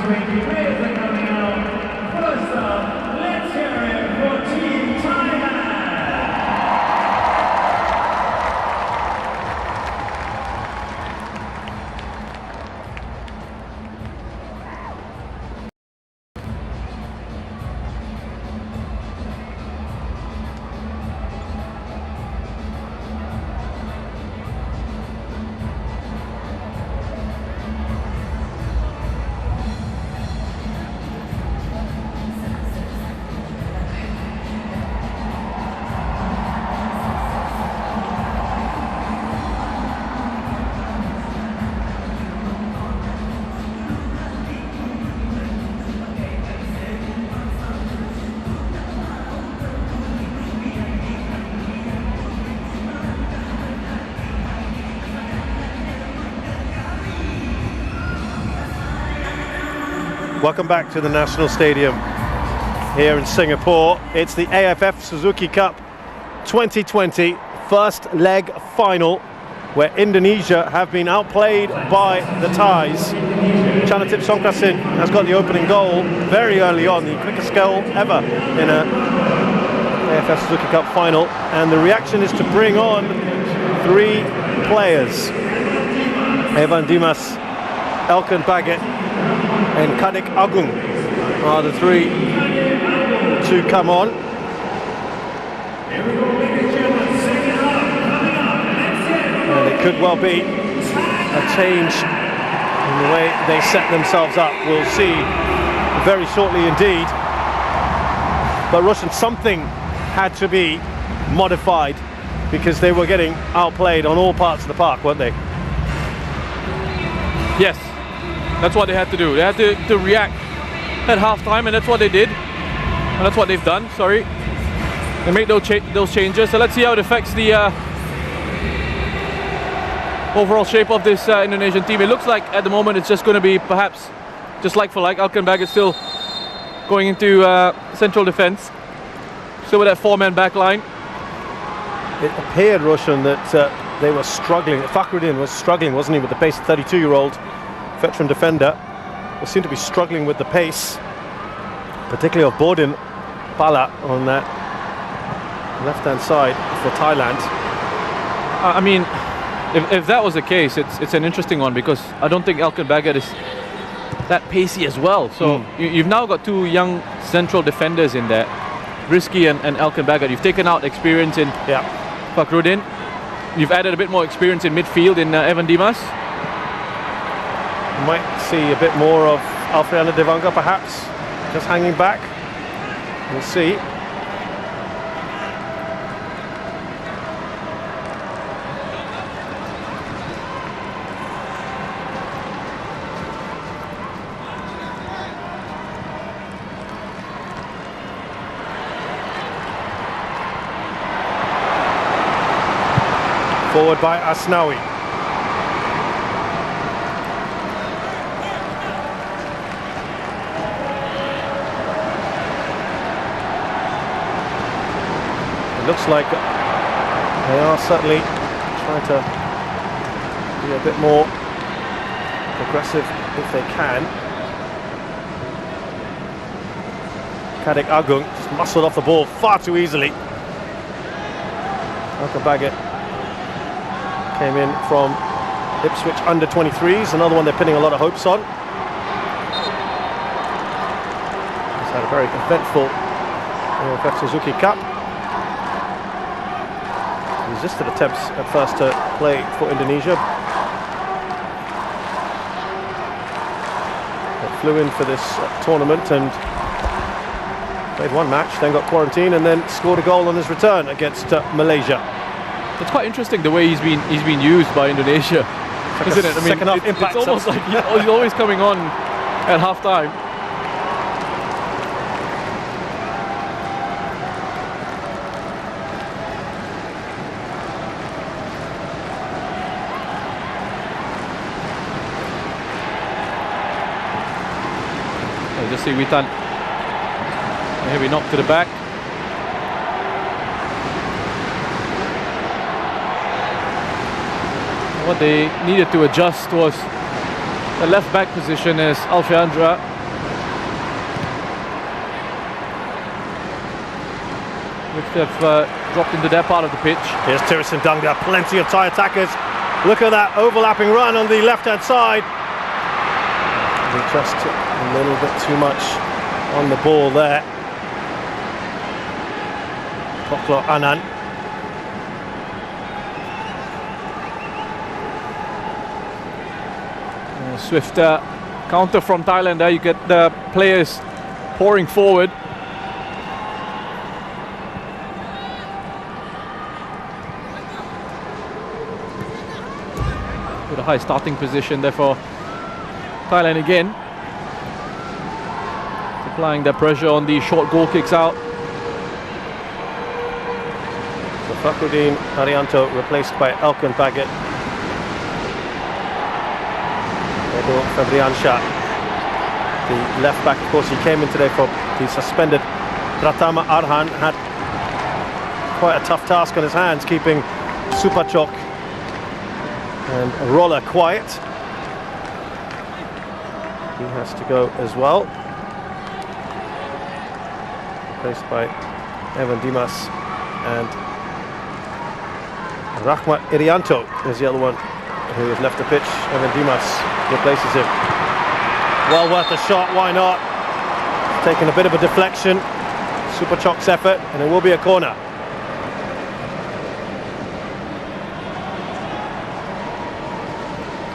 20 players are coming out. First up, let's hear it for Team Thailand. Welcome back to the National Stadium here in Singapore. It's the AFF Suzuki Cup 2020 first leg final, where Indonesia have been outplayed by the Thais. Chanatip Songkrasin has got the opening goal very early on, the quickest goal ever in a AFF Suzuki Cup final, and the reaction is to bring on three players: Evan Dimas, Elkan Baggett and Kadek Agung are the three to come on. And it could well be a change in the way they set themselves up. We'll see very shortly indeed. But Roshan, something had to be modified because they were getting outplayed on all parts of the park, weren't they? Yes. That's what they had to do. They had to react at halftime, and that's what they did. And that's what they've done, sorry. They made those changes. So let's see how it affects the overall shape of this Indonesian team. It looks like at the moment it's just going to be perhaps just like for like. Elkan Baggett still going into central defence. Still with that four-man back line. It appeared, Roshan, that they were struggling. Fakhruddin was struggling, wasn't he, with the pace. 32-year-old veteran defender will seem to be struggling with the pace, particularly of Bodin Pala on that left-hand side for Thailand. I mean, if that was the case, it's an interesting one, because I don't think Elkan Baggett is that pacey as well. So you've now got two young central defenders in there, Rizky and Elkan Baggett. You've taken out experience in Fakhruddin. You've added a bit more experience in midfield in Evan Dimas. Might see a bit more of Alfreana Devanga perhaps, just hanging back. We'll see. Forward by Asnawi. It looks like they are certainly trying to be a bit more aggressive if they can. Kadek Agung just muscled off the ball far too easily. Elkan Baggett came in from Ipswich under 23s, another one they're pinning a lot of hopes on. He's had a very eventful AFF Suzuki Cup. Resisted attempts at first to play for Indonesia. They flew in for this tournament and played one match, then got quarantined, and then scored a goal on his return against Malaysia. It's quite interesting the way he's been used by Indonesia, isn't it? I mean, it's almost like he's always coming on at half-time. Just see Witan. Heavy knock to the back. What they needed to adjust was the left back position, as Alfreandra which they've dropped into their part of the pitch. Here's Tirison Dunga, plenty of Thai attackers. Look at that overlapping run on the left-hand side. Just a little bit too much on the ball there. Koklo Anand. Swift counter from Thailand there. You get the players pouring forward. With a high starting position there for Thailand again. Applying their pressure on the short goal kicks out. So Fakhruddin Arianto replaced by Elkan Baggett. Edo Fabriansha, the left back, of course, he came in today for the suspended Pratama Arhan. Had quite a tough task on his hands, keeping Supachok and Roller quiet. He has to go as well. Replaced by Evan Dimas, and Rahmat Irianto is the other one who has left the pitch. Evan Dimas replaces him. Well worth a shot, why not? Taking a bit of a deflection. Supachok's effort, and it will be a corner.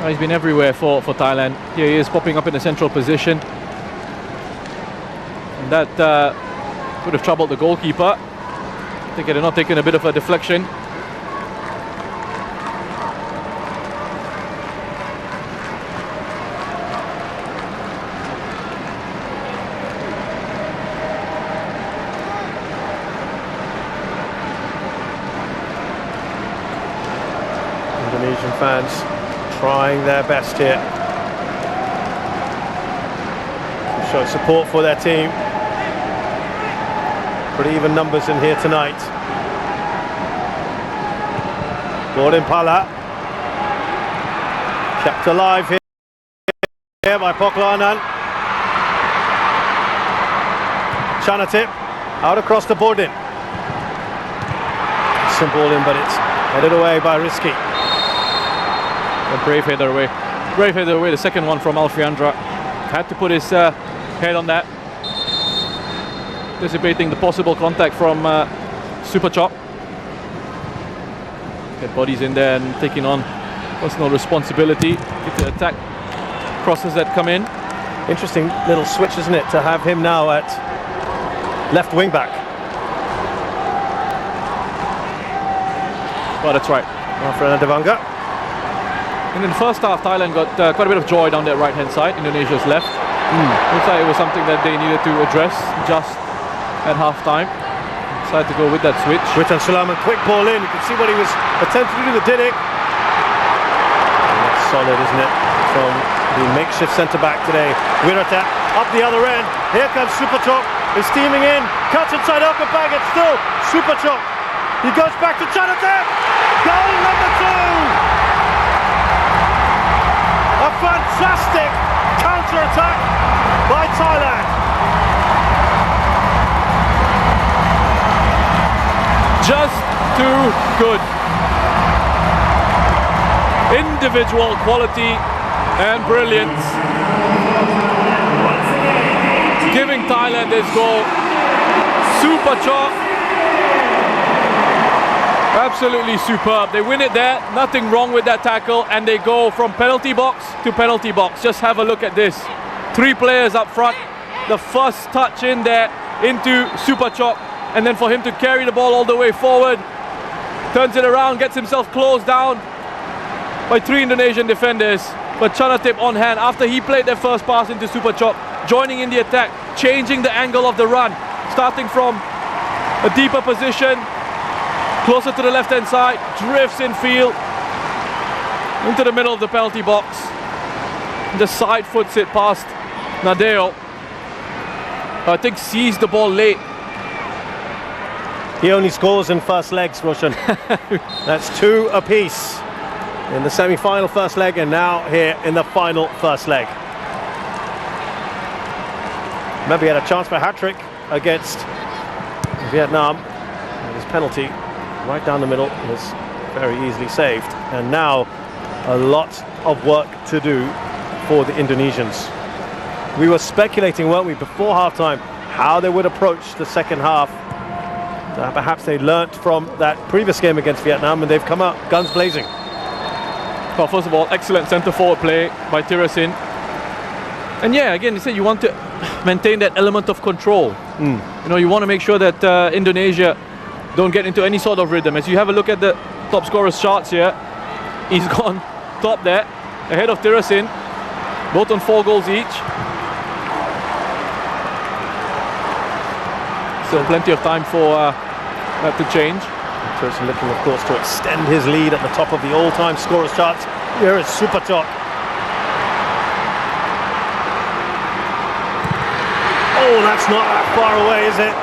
He's been everywhere for Thailand. Here he is popping up in a central position. And that would have troubled the goalkeeper. I think they're not taking a bit of a deflection. Indonesian fans trying their best here to show support for their team. Pretty even numbers in here tonight. Gordon Pala kept alive here by Koklo Anand. Chanatip out across the board in. Some ball in, but it's headed away by Risky. A brave header away. Brave header away, the second one from Alfiandra. Had to put his head on that. Anticipating the possible contact from Supachok. Get bodies in there and taking on personal responsibility. Get the attack crosses that come in. Interesting little switch, isn't it, to have him now at left wing back. Well, that's right. Fernando Devanga. And in the first half, Thailand got quite a bit of joy down that right-hand side, Indonesia's left. Looks like it was something that they needed to address just at half-time. Decided to go with that switch. Witan Sulaiman, quick ball in. You can see what he was attempting to do with Didik. That's solid, isn't it? From the makeshift centre-back today. Wirata up the other end. Here comes Supachok. He's steaming in. Cuts inside Elkan Baggett. Still Supachok. He goes back to Chanatip. Goal number 2. A fantastic counter-attack by Thailand. Just too good. Individual quality and brilliance. Giving Thailand this goal. Supachok. Absolutely superb. They win it there. Nothing wrong with that tackle. And they go from penalty box to penalty box. Just have a look at this. 3 players up front. The first touch in there into Supachok. And then for him to carry the ball all the way forward. Turns it around, gets himself closed down by 3 Indonesian defenders. But Chanatip on hand after he played their first pass into Supachok. Joining in the attack. Changing the angle of the run. Starting from a deeper position. Closer to the left-hand side, drifts in field into the middle of the penalty box. Just side foots it past Nadeo. I think sees the ball late. He only scores in first legs, Roshan. That's 2 apiece in the semi-final first leg, and now here in the final first leg. Maybe he had a chance for a hat-trick against Vietnam. And his penalty right down the middle was very easily saved. And now a lot of work to do for the Indonesians. We were speculating, weren't we, before halftime, how they would approach the second half. Perhaps they learnt from that previous game against Vietnam, and they've come out guns blazing. Well, first of all, excellent centre forward play by Tirasin. And yeah, again, you said you want to maintain that element of control. You know, you want to make sure that Indonesia don't get into any sort of rhythm. As you have a look at the top scorer's charts here, he's gone top there, ahead of Tirasin, both on 4 goals each. Still plenty of time for that to change. Tirasin looking, of course, to extend his lead at the top of the all-time scorers charts. Here is Superchok. Oh, that's not that far away, is it?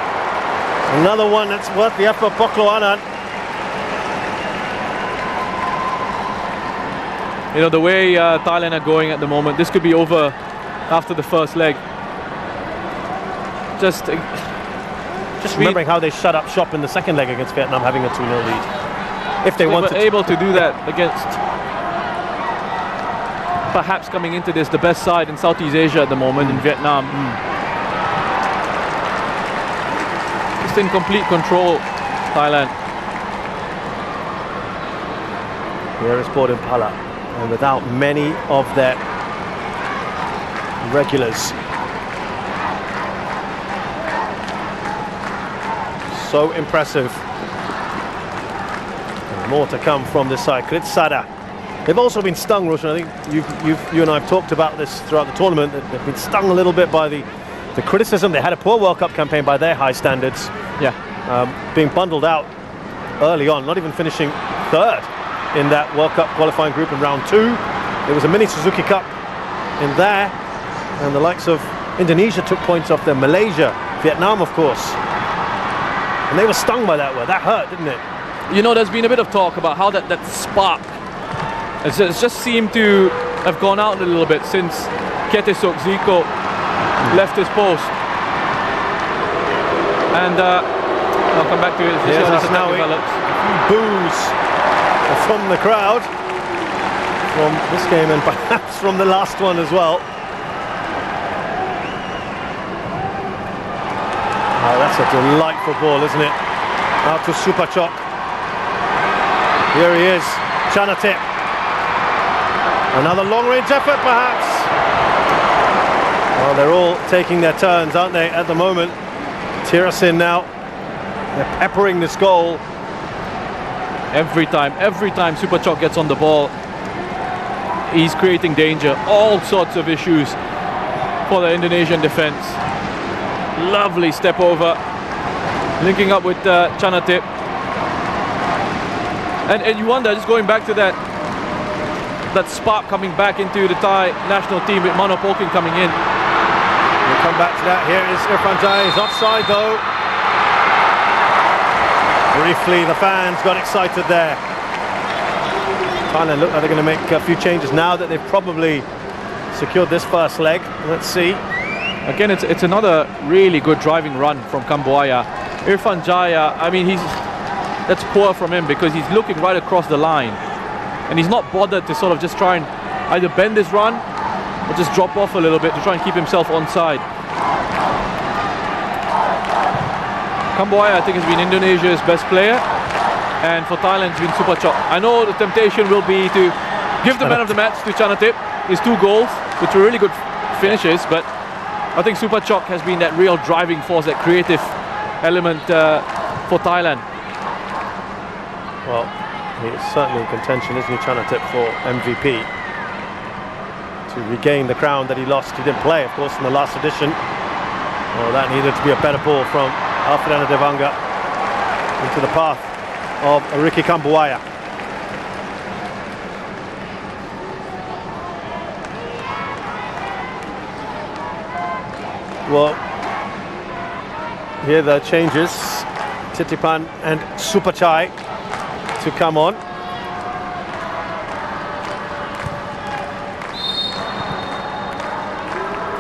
Another one that's worth the effort, Pokloanan. You know, the way Thailand are going at the moment, this could be over after the first leg. Just remembering how they shut up shop in the second leg against Vietnam, having a 2-0 lead. If they wanted to. Able to do that against, perhaps coming into this, the best side in Southeast Asia at the moment, in Vietnam. Just in complete control, Thailand. Here is Port Impala, and without many of their regulars. So impressive. And more to come from this side. Kritsada. They've also been stung, Roshan. I think you and I have talked about this throughout the tournament. They've been stung a little bit by the criticism. They had a poor World Cup campaign by their high standards. Yeah. Being bundled out early on, not even finishing third in that World Cup qualifying group in round 2. There was a mini Suzuki Cup in there, and the likes of Indonesia took points off them. Malaysia, Vietnam, of course. And they were stung by that word. That hurt, didn't it? You know, there's been a bit of talk about how that spark it's just seemed to have gone out a little bit since Ketesok Zico left his post. And I'll come back to it. Here's Asnawi. Boos from the crowd from this game, and perhaps from the last one as well. Oh, that's a delightful ball, isn't it? Out to Superchok. Here he is, Chanatip. Another long-range effort, perhaps. Well, they're all taking their turns, aren't they, at the moment? Tirasin now, they're peppering this goal. Every time Superchok gets on the ball, he's creating danger. All sorts of issues for the Indonesian defense. Lovely step over, linking up with Chanatip. And you wonder, just going back to that spark coming back into the Thai national team with Mano Polking coming in. We'll come back to that. Here is Irfan Jai. He's offside though. Briefly, the fans got excited there. Thailand look like they're going to make a few changes now that they've probably secured this first leg. Let's see. Again, it's another really good driving run from Kambuaya. Irfan Jaya, I mean, that's poor from him because he's looking right across the line. And he's not bothered to sort of just try and either bend his run or just drop off a little bit to try and keep himself onside. Kambuaya, I think, has been Indonesia's best player, and for Thailand, it's been Superchok. I know the temptation will be to give the man of the match to Chanatip, his 2 goals, which were really good finishes, but I think Superchok has been that real driving force, that creative element for Thailand. Well, he is certainly in contention, isn't he, Chanatip, for MVP? To regain the crown that he lost. He didn't play, of course, in the last edition. Well, that needed to be a better ball from Alfredana Devanga into the path of Ricky Kambuaya. Well, here the changes. Titipan and Supachai to come on.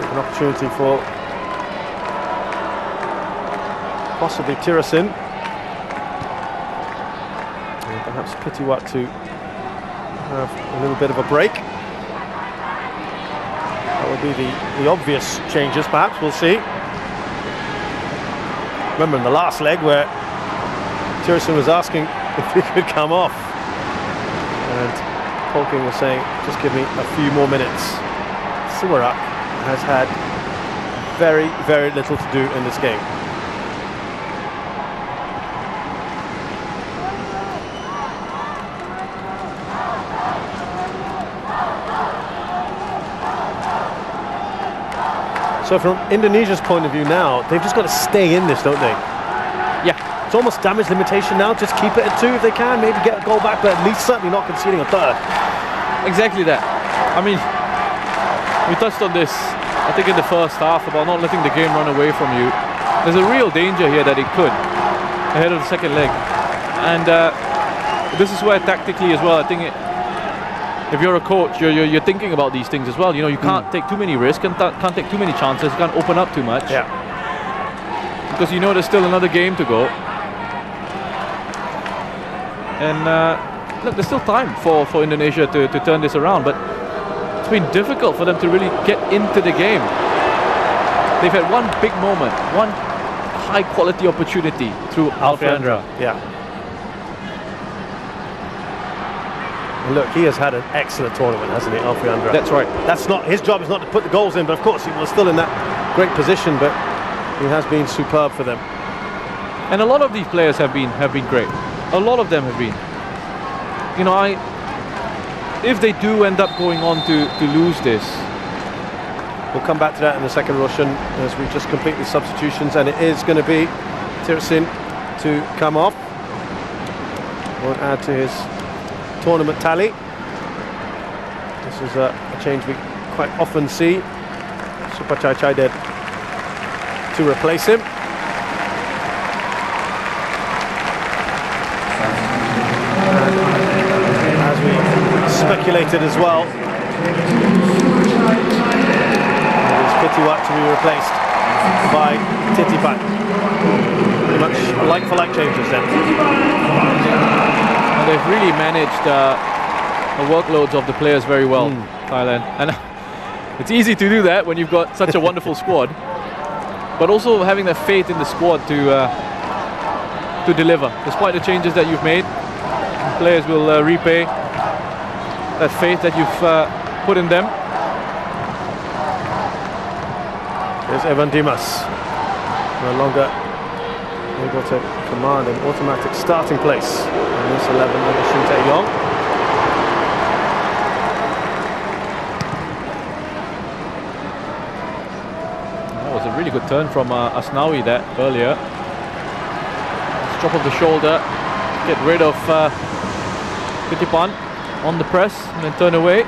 An opportunity for possibly Tirasin. Perhaps Pitiwat to have a little bit of a break. That would be the obvious changes, perhaps. We'll see. Remember in the last leg where Tierson was asking if he could come off, and Polking was saying, just give me a few more minutes. Suwarak has had very, very little to do in this game. So from Indonesia's point of view now, they've just got to stay in this, don't they? Yeah. It's almost damage limitation now. Just keep it at 2 if they can. Maybe get a goal back, but at least certainly not conceding a third. Exactly that. I mean, we touched on this, I think, in the first half about not letting the game run away from you. There's a real danger here that it could ahead of the second leg. And this is where tactically as well, I think if you're a coach, you're thinking about these things as well. You know, you can't take too many risks, can't take too many chances, you can't open up too much. Yeah. Because you know there's still another game to go. And look, there's still time for Indonesia to turn this around, but it's been difficult for them to really get into the game. They've had one big moment, one high-quality opportunity through Alfreandra. Yeah. And look, he has had an excellent tournament, hasn't he, Alfreandra? That's right. That's not his job. Is not to put the goals in, but of course he was still in that great position. But he has been superb for them. And a lot of these players have been great. A lot of them have been. You know, if they do end up going on to lose this, we'll come back to that in a second, Roshan, as we just complete the substitutions, and it is going to be Tirsin to come off. Won't add to his tournament tally. This is a change we quite often see. Supachai Chaided to replace him. As we speculated as well, it is Pitiwat to be replaced by Titipan. Pretty much like-for-like changes then. And they've really managed the workloads of the players very well, Thailand. And it's easy to do that when you've got such a wonderful squad, but also having that faith in the squad to deliver. Despite the changes that you've made, players will repay that faith that you've put in them. There's Evan Dimas, no longer able to command an automatic starting place in this 11 under Shin Tae-yong. That was a really good turn from Asnawi that earlier. Drop of the shoulder, get rid of Pitipan on the press and then turn away.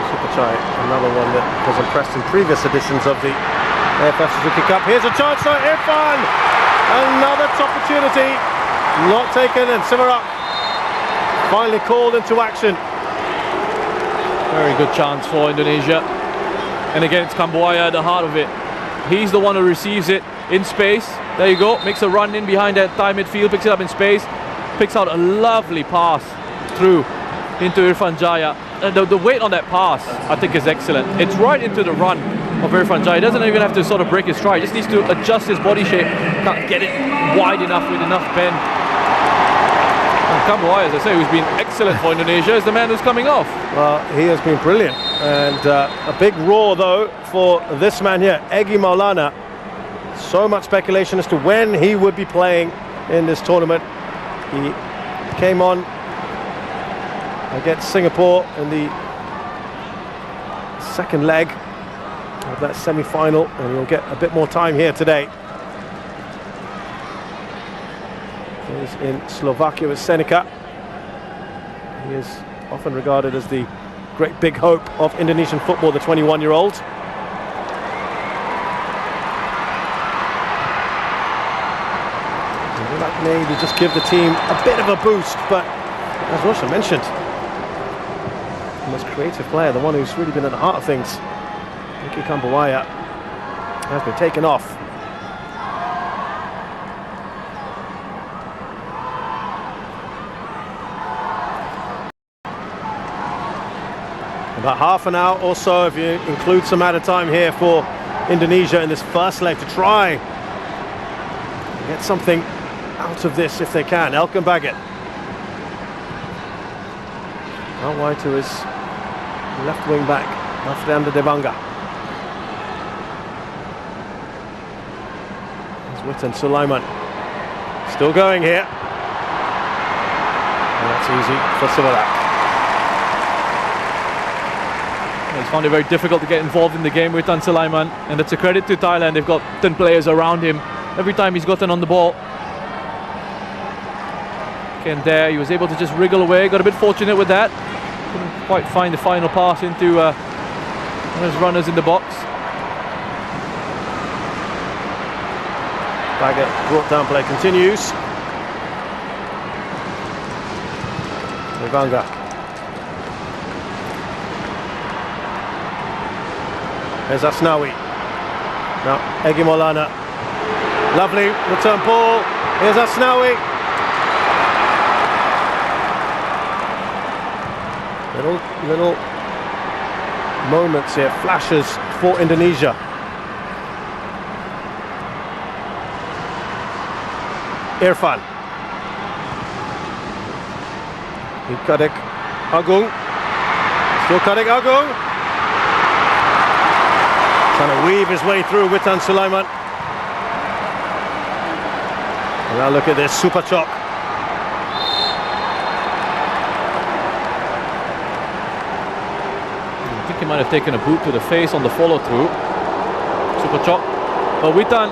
Supachai, another one that was impressed in previous editions of the AFF Suzuki Cup. Here's a chance for Irfan! Another opportunity, not taken, and Simarak finally called into action. Very good chance for Indonesia. And again, it's Kambuaya at the heart of it. He's the one who receives it in space. There you go, makes a run in behind that Thai midfield, picks it up in space, picks out a lovely pass through into Irfan Jaya. The weight on that pass, I think, is excellent. It's right into the run of Irfan Jaya. He doesn't even have to sort of break his stride, just needs to adjust his body shape, can't get it wide enough with enough bend. And Kambuaya, as I say, who's been excellent for Indonesia, is the man who's coming off. Well, he has been brilliant. And a big roar, though, for this man here, Egy Maulana. So much speculation as to when he would be playing in this tournament. He came on against Singapore in the second leg of that semi-final, and he'll get a bit more time here today. He's in Slovakia with Senica. He is often regarded as the great big hope of Indonesian football, the 21-year-old. Maybe just give the team a bit of a boost, but as Roshan mentioned, the most creative player, the one who's really been at the heart of things, Nicky Kambuaya, has been taken off. About half an hour or so, if you include some added time here for Indonesia in this first leg to try and get something out of this if they can. Elkan Baggett. Out wide to his left wing back, Afrianda Debanga. There's Witan Sulaiman. Still going here. And that's easy for Sivarak. He's found it very difficult to get involved in the game with Tan Sulaiman, and it's a credit to Thailand. They've got 10 players around him every time he's gotten on the ball. And there he was able to just wriggle away, got a bit fortunate with that. Couldn't quite find the final pass into one of his runners in the box. Baggett brought down play continues. Debanga. There's Asnawi. Now Egi Maulana. Lovely return ball. Here's Asnawi. Little moments here, flashes for Indonesia. Irfan. Kadek Agung. Still Kadek Agung. Trying to weave his way through Witan Sulaiman. And now look at this, super chop. I think he might have taken a boot to the face on the follow through. Super chop. But Witan,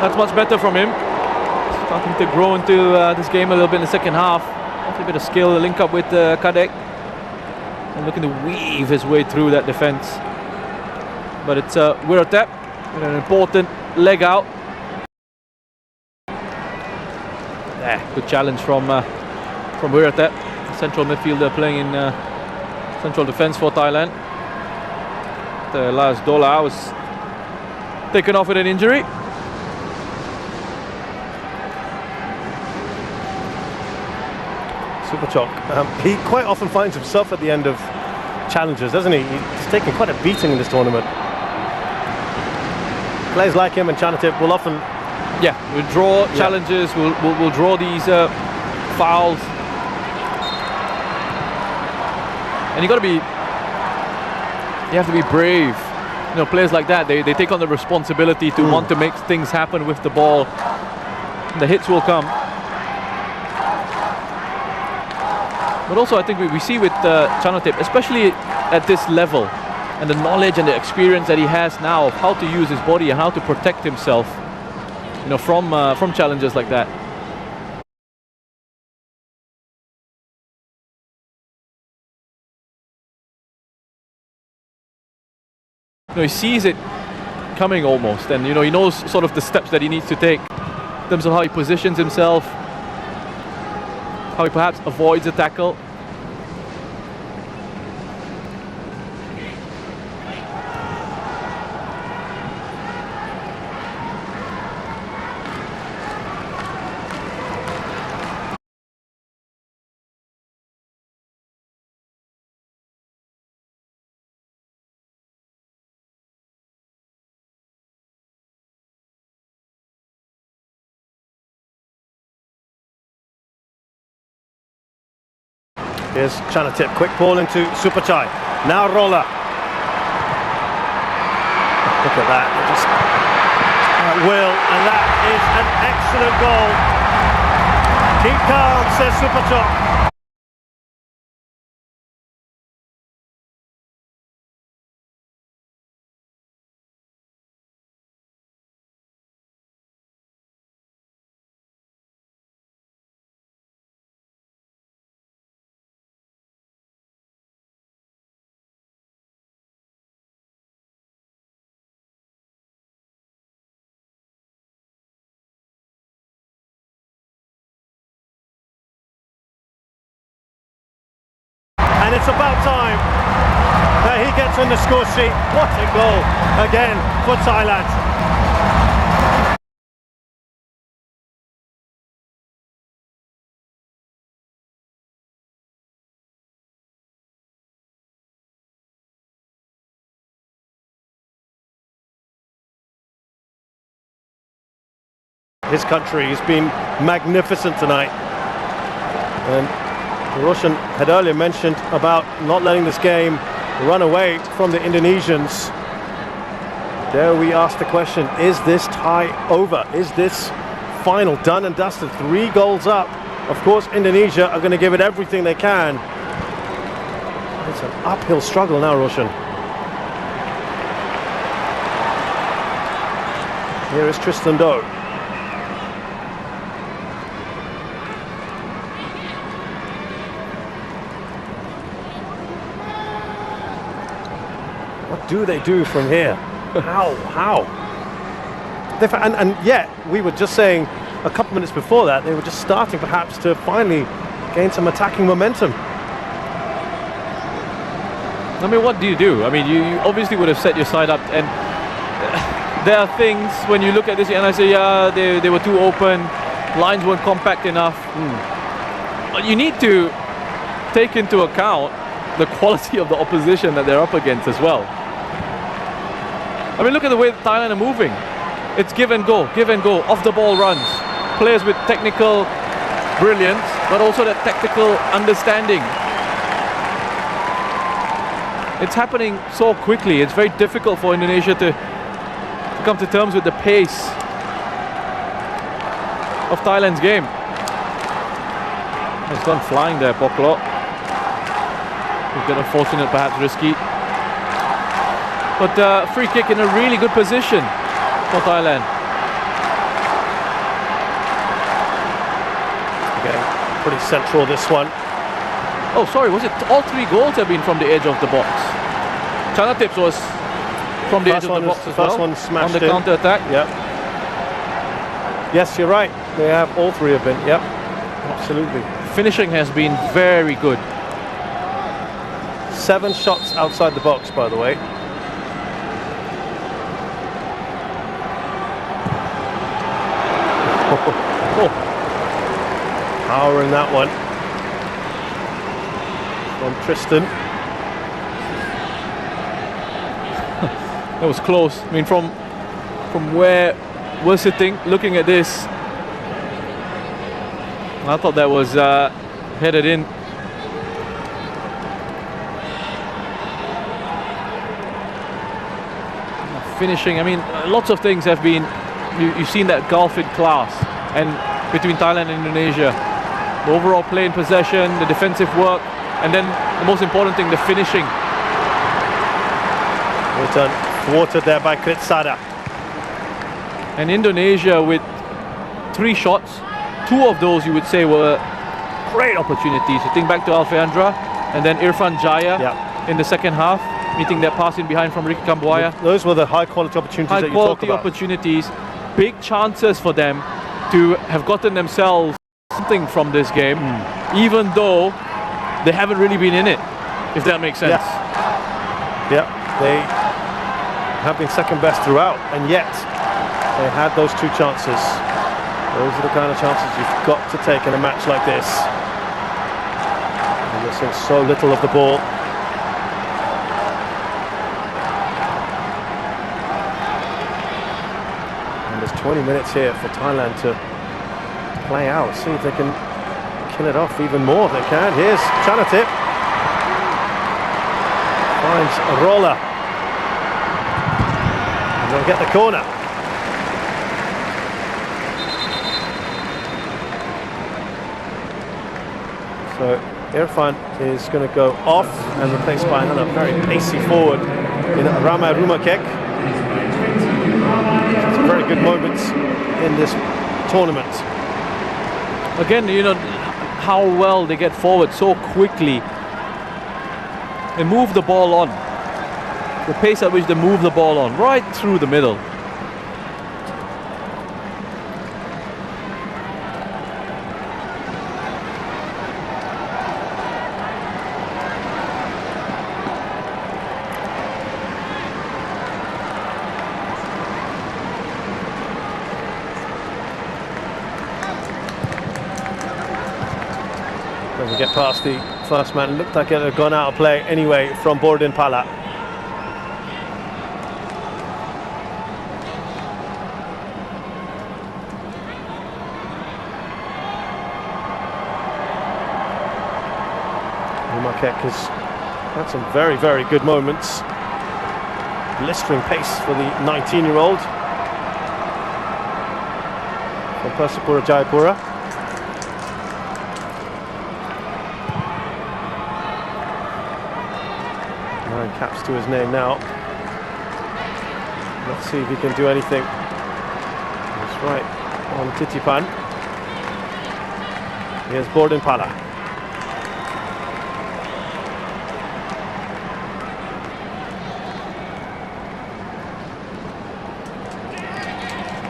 that's much better from him. Starting to grow into this game a little bit in the second half. A bit of skill, link up with Kadek. And looking to weave his way through that defense. But it's Wiratep with an important leg out. Good challenge from Wiratep, central midfielder playing in central defense for Thailand. Elias Dola was taken off with an injury. Superchok. He quite often finds himself at the end of challenges, doesn't he? He's taken quite a beating in this tournament. Players like him and Chanatip will often... Yeah, we'll draw challenges, we'll draw these fouls. And you have to be brave. You know, players like that, they take on the responsibility to want to make things happen with the ball. The hits will come. But also I think we see with Chanatip, especially at this level, and the knowledge and the experience that he has now of how to use his body and how to protect himself, you know, from challenges like that. You know, he sees it coming almost, and you know, he knows sort of the steps that he needs to take in terms of how he positions himself, how he perhaps avoids a tackle. Here's Chanatip, quick ball into Superchai. Now Roller. Look at that, just at will, and that is an excellent goal. Keep calm, says Superchai. And it's about time that he gets on the score sheet. What a goal again for Thailand. his country. He's been magnificent tonight. And Roshan had earlier mentioned about not letting this game run away from the Indonesians. There we ask the question, is this tie over? Is this final done and dusted? 3 goals up. Of course, Indonesia are going to give it everything they can. It's an uphill struggle now, Roshan. Here is Tristan Doe. What do they do from here? How? And yet, we were just saying a couple minutes before that, they were just starting perhaps to finally gain some attacking momentum. I mean, what do you do? I mean, you obviously would have set your side up, and there are things when you look at this and I say, yeah, they were too open, lines weren't compact enough. But you need to take into account the quality of the opposition that they're up against as well. I mean, look at the way Thailand are moving. It's give and go, off the ball runs. Players with technical brilliance, but also that tactical understanding. It's happening so quickly. It's very difficult for Indonesia to come to terms with the pace of Thailand's game. It's gone flying there, Poklo. He's been unfortunate, perhaps risky. But free kick in a really good position for Thailand. Getting pretty central, this one. Oh, sorry, was it all 3 goals have been from the edge of the box? Chana Tips was from the edge of the box as well. First one smashed on the counter attack. Yep. Yes, you're right. They have, all 3 have been. Yep. Absolutely. Finishing has been very good. 7 shots outside the box, by the way. Power in that one from Tristan. That was close. I mean, from where we're sitting, looking at this, I thought that was headed in. Finishing, I mean, lots of things have been, you've seen that gulf in class and between Thailand and Indonesia. The overall play in possession, the defensive work, and then the most important thing, the finishing. Well done. Thwarted there by Kritsada. And Indonesia with 3 shots, 2 of those you would say were great opportunities. You think back to Alfeandra and then Irfan Jaya in the second half, meeting that pass in behind from Ricky Kambuaya. Those were the high quality opportunities that you talk about. High quality opportunities, big chances for them to have gotten themselves something from this game, even though they haven't really been in it, if that makes sense. Yeah, they have been second best throughout, and yet they had those 2 chances. Those are the kind of chances you've got to take in a match like this. And you're seeing so little of the ball. And there's 20 minutes here for Thailand to play out, see if they can kill it off even more if they can. Here's Chanatip. Finds a roller. And they'll get the corner. So Irfan is going to go off and replaced by another very pacey forward in Rama Rumakek. Some very good moments in this tournament. Again, you know how well they get forward so quickly and move the ball on. The pace at which they move the ball on, right through the middle. Doesn't get past the first man. Looked like it had gone out of play anyway from Bordin Pala. Marquette has had some very, very good moments. Blistering pace for the 19-year-old from Persipura Jayapura. 9 caps to his name now. Let's see if he can do anything. That's right, on Titipan. Here's Pala.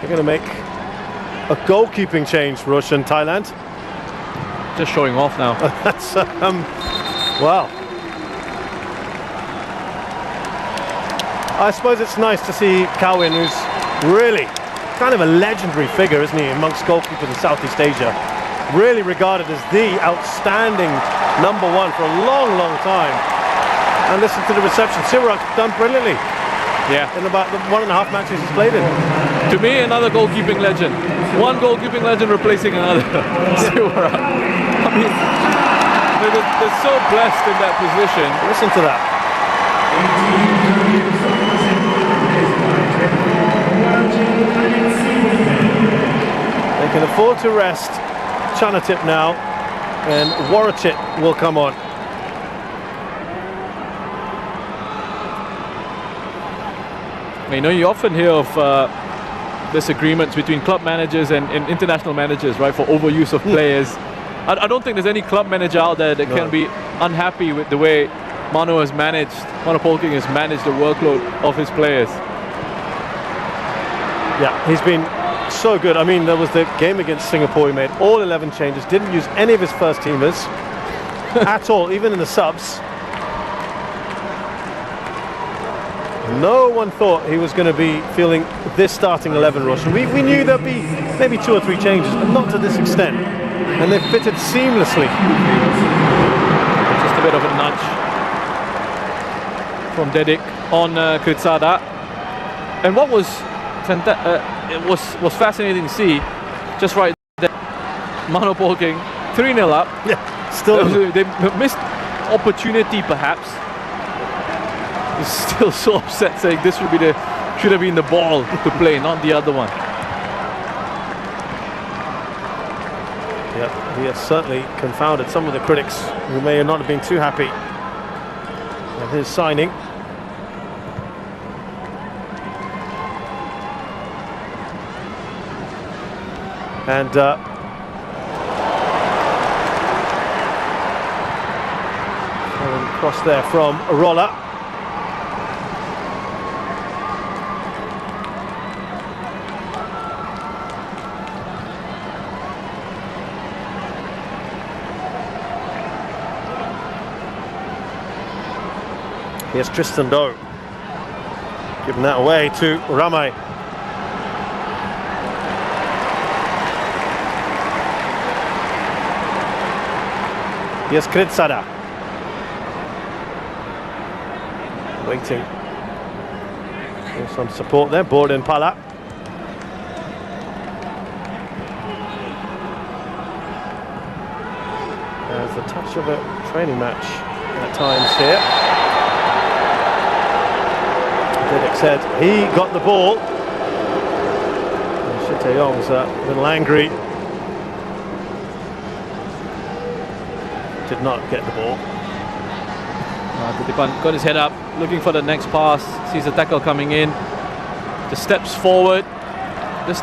They're going to make a goalkeeping change, Rush and Thailand. Just showing off now. That's wow. I suppose it's nice to see Kawin, who's really kind of a legendary figure, isn't he, amongst goalkeepers in Southeast Asia. Really regarded as the outstanding number one for a long, long time. And listen to the reception. Sirak's done brilliantly. Yeah. In about the 1.5 matches he's played in. To me, another goalkeeping legend. One goalkeeping legend replacing another. Sirak. I mean, they're so blessed in that position. Listen to that. They can afford to rest Chanatip now, and Warachit will come on. You know, you often hear of disagreements between club managers and international managers, right, for overuse of players. I don't think there's any club manager out there that can be unhappy with the way Mano Polking has managed the workload of his players. Yeah, he's been so good. I mean, there was the game against Singapore, he made all 11 changes, didn't use any of his first teamers at all, even in the subs. No one thought he was going to be feeling this starting 11 rush. And we knew there'd be maybe 2 or 3 changes, but not to this extent. And they fitted seamlessly. Just a bit of a nudge from Dedik on Kritsada. And what was it was fascinating to see, just right there, Mano Polking 3-0 up. Yeah, still they missed opportunity perhaps. He's still so upset, saying this should have been the ball to play, not the other one. Yeah, he has certainly confounded some of the critics who may not have been too happy with his signing. And cross there from Rolla. Here's Tristan Doe, giving that away to Ramai. Here's Kritsada, waiting for some support there. Pala. There's the touch of a training match at times here. Didic said he got the ball. Shitaeyong's a little angry. Did not get the ball. Titipan got his head up, looking for the next pass. Sees the tackle coming in. Just steps forward. To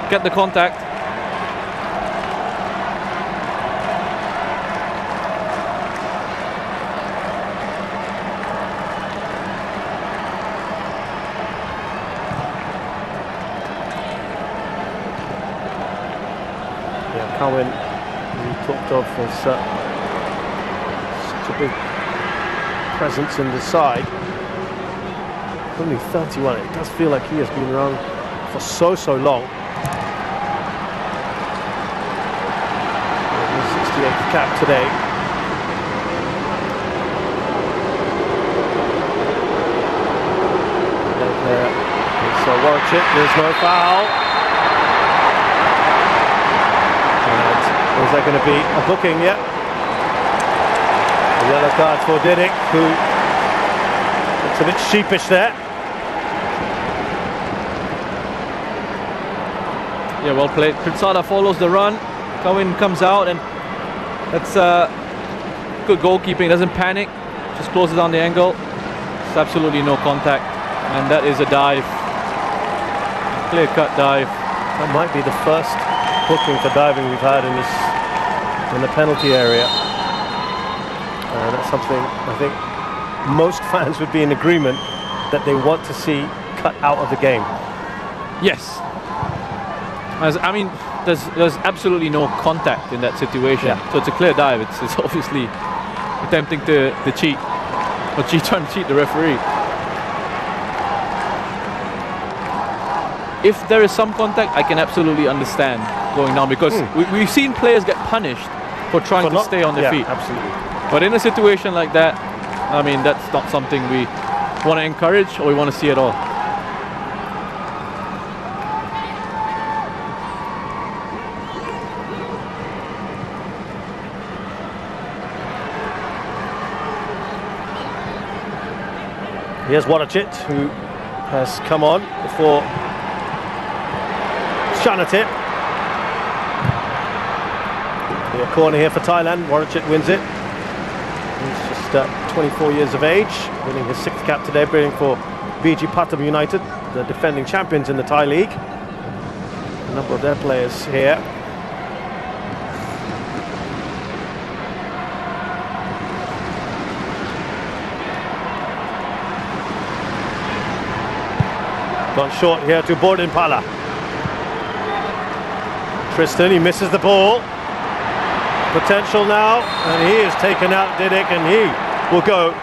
get the contact. Yeah, Cowan, we talked of as such a big presence in the side. Only 31. It does feel like he has been around for so long. His 68th cap today. So watch it. There's no foul. And is there going to be a booking? Yeah. Yellow card for Didic, who looks a bit sheepish there. Yeah, well played. Kritsada follows the run. Cohen comes out, and that's good goalkeeping. Doesn't panic, just closes down the angle. It's absolutely no contact, and that is a dive. Clear-cut dive. That might be the first booking for diving we've had in the penalty area. That's something I think most fans would be in agreement that they want to see cut out of the game. Yes. I mean, there's absolutely no contact in that situation. Yeah. So it's a clear dive. It's obviously attempting to cheat, or trying to cheat the referee. If there is some contact, I can absolutely understand going down, because we've seen players get punished for trying to stay on their feet. Absolutely. But in a situation like that, I mean, that's not something we want to encourage or we want to see at all. Here's Warachit, who has come on for Shanatip. A corner here for Thailand. Warachit wins it. He's just 24 years of age, winning his 6th cap today, playing for BG Pathum United, the defending champions in the Thai League. A number of their players here. Gone short here to Piala. Tristan, he misses the ball. Potential now, and he is taken out, Didic, and he will go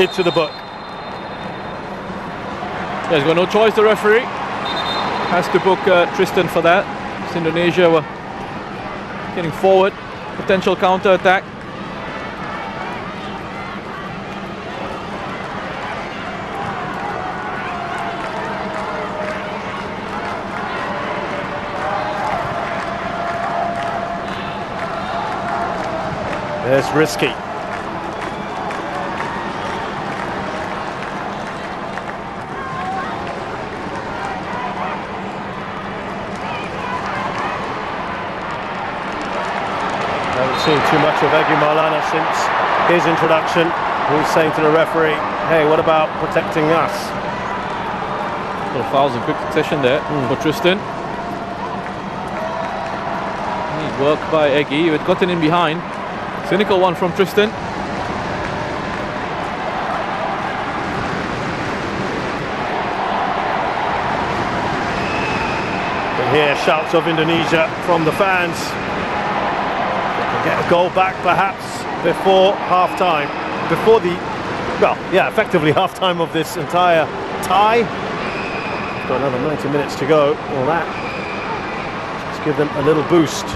into the book. Yeah, he's got no choice, the referee. Has to book Tristan for that. It's Indonesia were getting forward. Potential counter-attack. There's Risky. Haven't seen too much of Egi Maulana since his introduction. He's saying to the referee, hey, what about protecting us? Little fouls in quick succession there for Tristan. Neat work by Egi. He had gotten in behind. Cynical one from Tristan. And here, shouts of Indonesia from the fans. They can get a goal back perhaps before half-time. Before the, well, yeah, effectively half-time of this entire tie. Got another 90 minutes to go. All that. Just give them a little boost.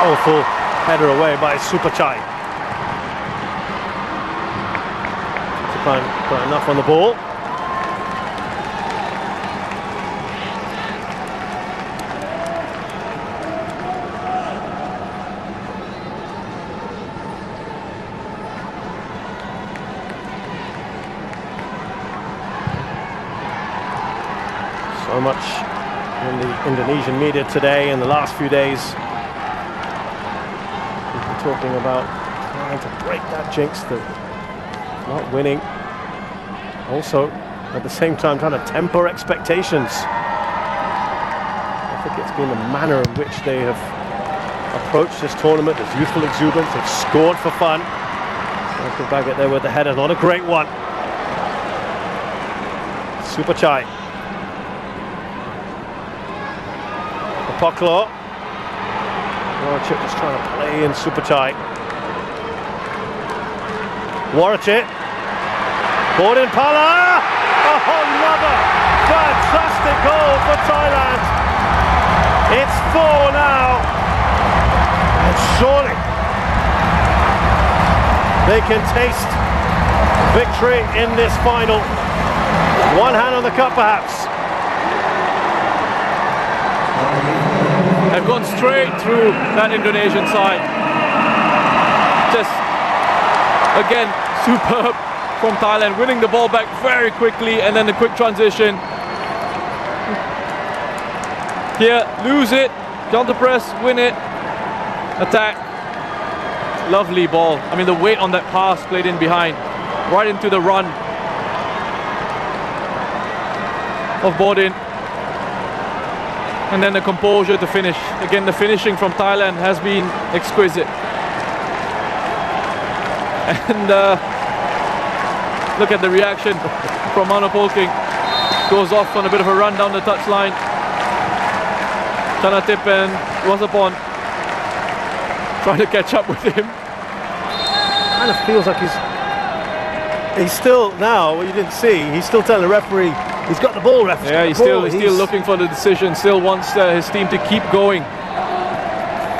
Powerful header away by Superchai. Got enough on the ball. So much in the Indonesian media today in the last few days. Talking about trying to break that jinx, that not winning. Also, at the same time, trying to temper expectations. I think it's been the manner in which they have approached this tournament. There's youthful exuberance. They've scored for fun. Michael Baggett there with the header, not a great one. Superchai. Apoklo. Warachit just trying to play in Superchai. Warachit. Piala. Oh, another fantastic goal for Thailand. It's 4 now. And surely they can taste victory in this final. One hand on the cup, perhaps. They've gone straight through that Indonesian side. Just, again, superb from Thailand, winning the ball back very quickly, and then the quick transition. Here, lose it, counter press, win it, attack. Lovely ball. I mean, the weight on that pass played in behind, right into the run of Bodin. And then the composure to finish. Again, the finishing from Thailand has been exquisite. And look at the reaction from Mano Polking. Goes off on a bit of a run down the touchline. Chanatip and Wasapon trying to catch up with him. Kind of feels like he's still, now, what you didn't see, he's still telling the referee, he's got the ball, referee. Yeah, he's still looking for the decision, still wants his team to keep going.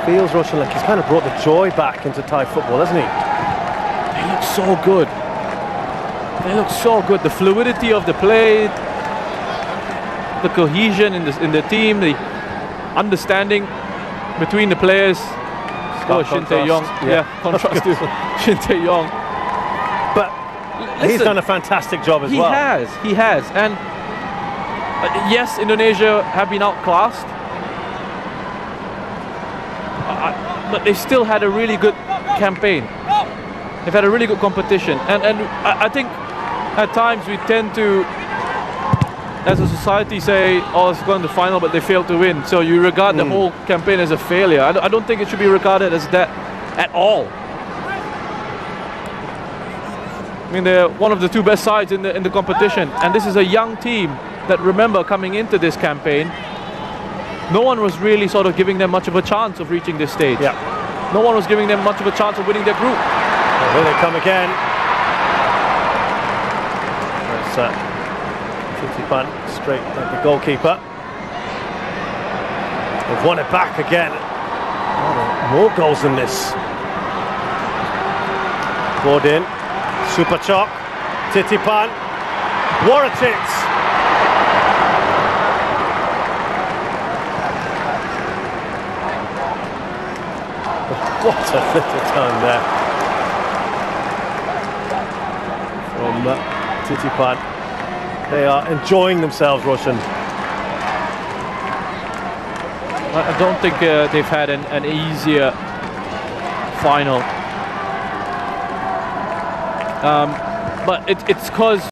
Feels, Roshan, like he's kind of brought the joy back into Thai football, hasn't he? They look so good. They look so good. The fluidity of the play, the cohesion in the team, the understanding between the players. Oh, Shin Tae-yong. Yeah, contrast to Shin Tae-yong. But he's done a fantastic job as well. He has. And yes, Indonesia have been outclassed. But they still had a really good campaign. They've had a really good competition. And I think at times we tend to, as a society, say, oh, it's gone to the final, but they failed to win. So you regard the whole campaign as a failure. I don't think it should be regarded as that at all. I mean, they're one of the two best sides in the competition. And this is a young team that, remember, coming into this campaign, no one was really sort of giving them much of a chance of reaching this stage. Yeah. No one was giving them much of a chance of winning their group. Well, here they come again. That's Titipan straight at the goalkeeper. They've won it back again. Oh, more goals than this. Bodin, Super Chok, Titipan, Waratits. What a little turn there from Titipan. They are enjoying themselves, Roshan. I don't think they've had an easier final. But it's because